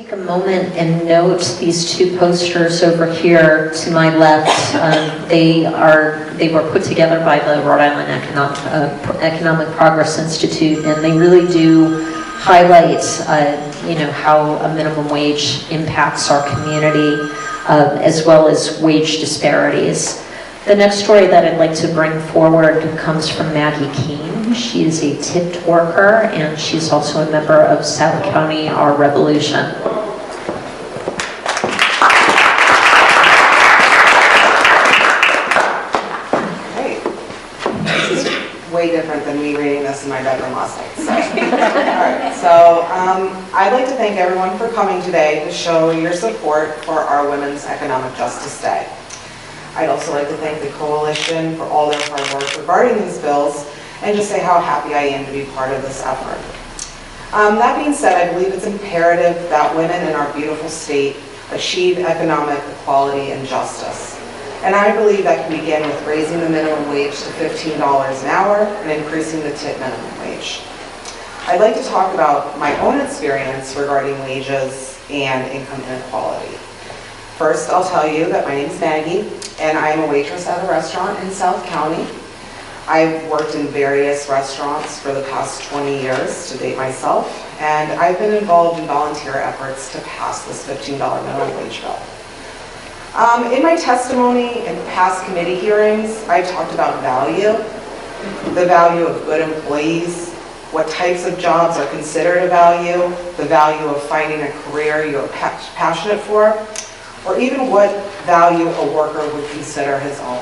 take a moment and note these two posters over here to my left. They were put together by the Rhode Island Economic Progress Institute, and they really do highlight, how a minimum wage impacts our community, as well as wage disparities. The next story that I'd like to bring forward comes from Maggie Keene. She is a tipped worker, and she's also a member of South County Our Revolution. Great. This is way different than me reading this in my bedroom last night. I'd like to thank everyone for coming today to show your support for our Women's Economic Justice Day. I'd also like to thank the Coalition for all their hard work regarding these bills and just say how happy I am to be part of this effort. That being said, I believe it's imperative that women in our beautiful state achieve economic equality and justice. And I believe that can begin with raising the minimum wage to $15 an hour and increasing the tip minimum wage. I'd like to talk about my own experience regarding wages and income inequality. First, I'll tell you that my name's Maggie, and I am a waitress at a restaurant in South County. I've worked in various restaurants for the past 20 years to date myself, and I've been involved in volunteer efforts to pass this $15 minimum wage bill. In my testimony in past committee hearings, I talked about value, the value of good employees, what types of jobs are considered a value, the value of finding a career you're passionate for, or even what value a worker would consider his own.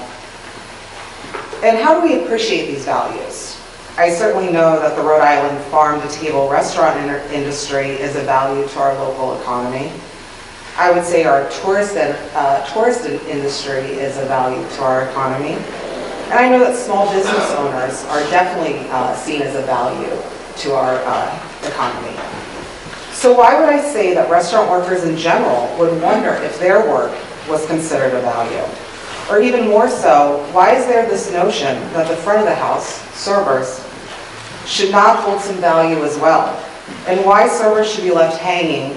And how do we appreciate these values? I certainly know that the Rhode Island farm-to-table restaurant industry is a value to our local economy. I would say our tourist industry is a value to our economy. And I know that small business owners are definitely seen as a value to our economy. So why would I say that restaurant workers in general would wonder if their work was considered a value? Or even more so, why is there this notion that the front of the house, servers, should not hold some value as well? And why servers should be left hanging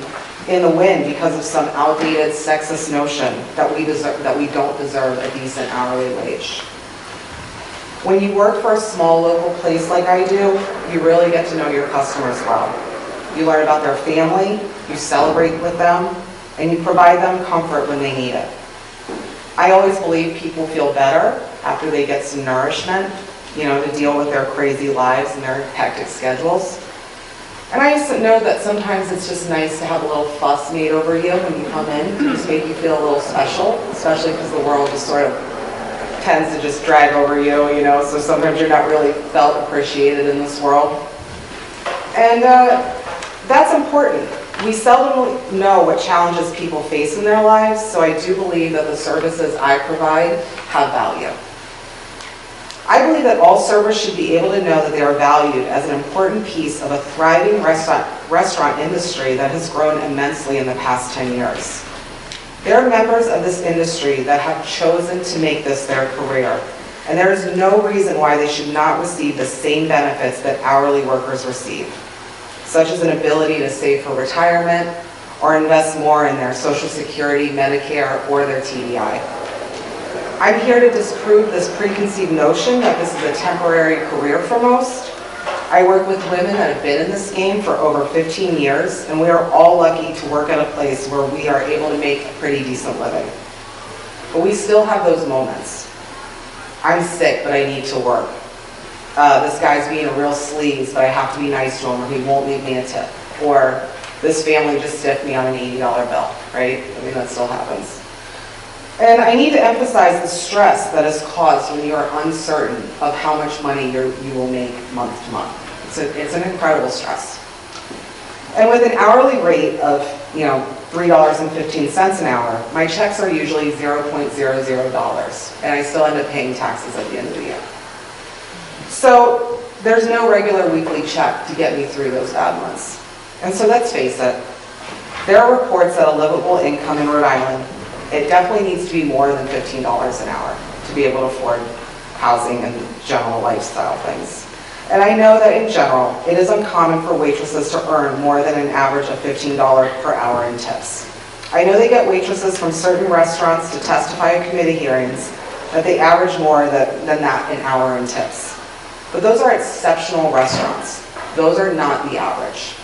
in the wind because of some outdated sexist notion that we don't deserve a decent hourly wage? When you work for a small local place like I do, you really get to know your customers well. You learn about their family, you celebrate with them, and you provide them comfort when they need it. I always believe people feel better after they get some nourishment, to deal with their crazy lives and their hectic schedules. And I just know that sometimes it's just nice to have a little fuss made over you when you come in to just make you feel a little special, especially because the world just sort of tends to just drag over you, so sometimes you're not really felt appreciated in this world. And that's important. We seldom know what challenges people face in their lives, so I do believe that the services I provide have value. I believe that all servers should be able to know that they are valued as an important piece of a thriving restaurant industry that has grown immensely in the past 10 years. There are members of this industry that have chosen to make this their career, and there is no reason why they should not receive the same benefits that hourly workers receive, such as an ability to save for retirement or invest more in their Social Security, Medicare, or their TDI. I'm here to disprove this preconceived notion that this is a temporary career for most. I work with women that have been in this game for over 15 years, and we are all lucky to work at a place where we are able to make a pretty decent living. But we still have those moments. I'm sick, but I need to work. This guy's being a real sleaze, but I have to be nice to him or he won't leave me a tip. Or this family just stiffed me on an $80 bill, right? That still happens. And I need to emphasize the stress that is caused when you are uncertain of how much money you will make month to month. It's an incredible stress. And with an hourly rate of $3.15 an hour, my checks are usually $0.00, and I still end up paying taxes at the end of the year. So there's no regular weekly check to get me through those bad months. And so let's face it, there are reports that a livable income in Rhode Island, it definitely needs to be more than $15 an hour to be able to afford housing and general lifestyle things. And I know that in general, it is uncommon for waitresses to earn more than an average of $15 per hour in tips. I know they get waitresses from certain restaurants to testify at committee hearings that they average more than that an hour in tips. But those are exceptional restaurants. Those are not the average.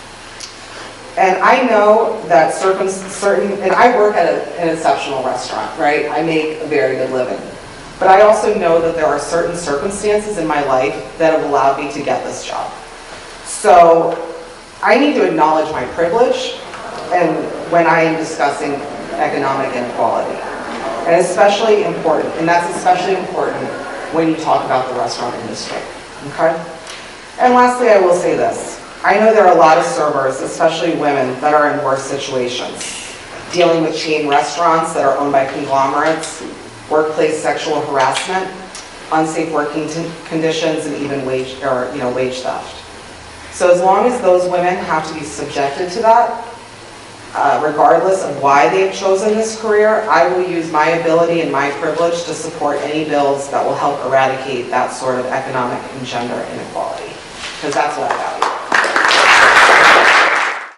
And I know that and I work at an exceptional restaurant, right? I make a very good living. But I also know that there are certain circumstances in my life that have allowed me to get this job. So I need to acknowledge my privilege and when I am discussing economic inequality. And especially important, and that's especially important when you talk about the restaurant industry, okay? And lastly, I will say this. I know there are a lot of servers, especially women, that are in worse situations, dealing with chain restaurants that are owned by conglomerates, workplace sexual harassment, unsafe working conditions, and even wage theft. So as long as those women have to be subjected to that, regardless of why they've chosen this career, I will use my ability and my privilege to support any bills that will help eradicate that sort of economic and gender inequality, because that's what I got.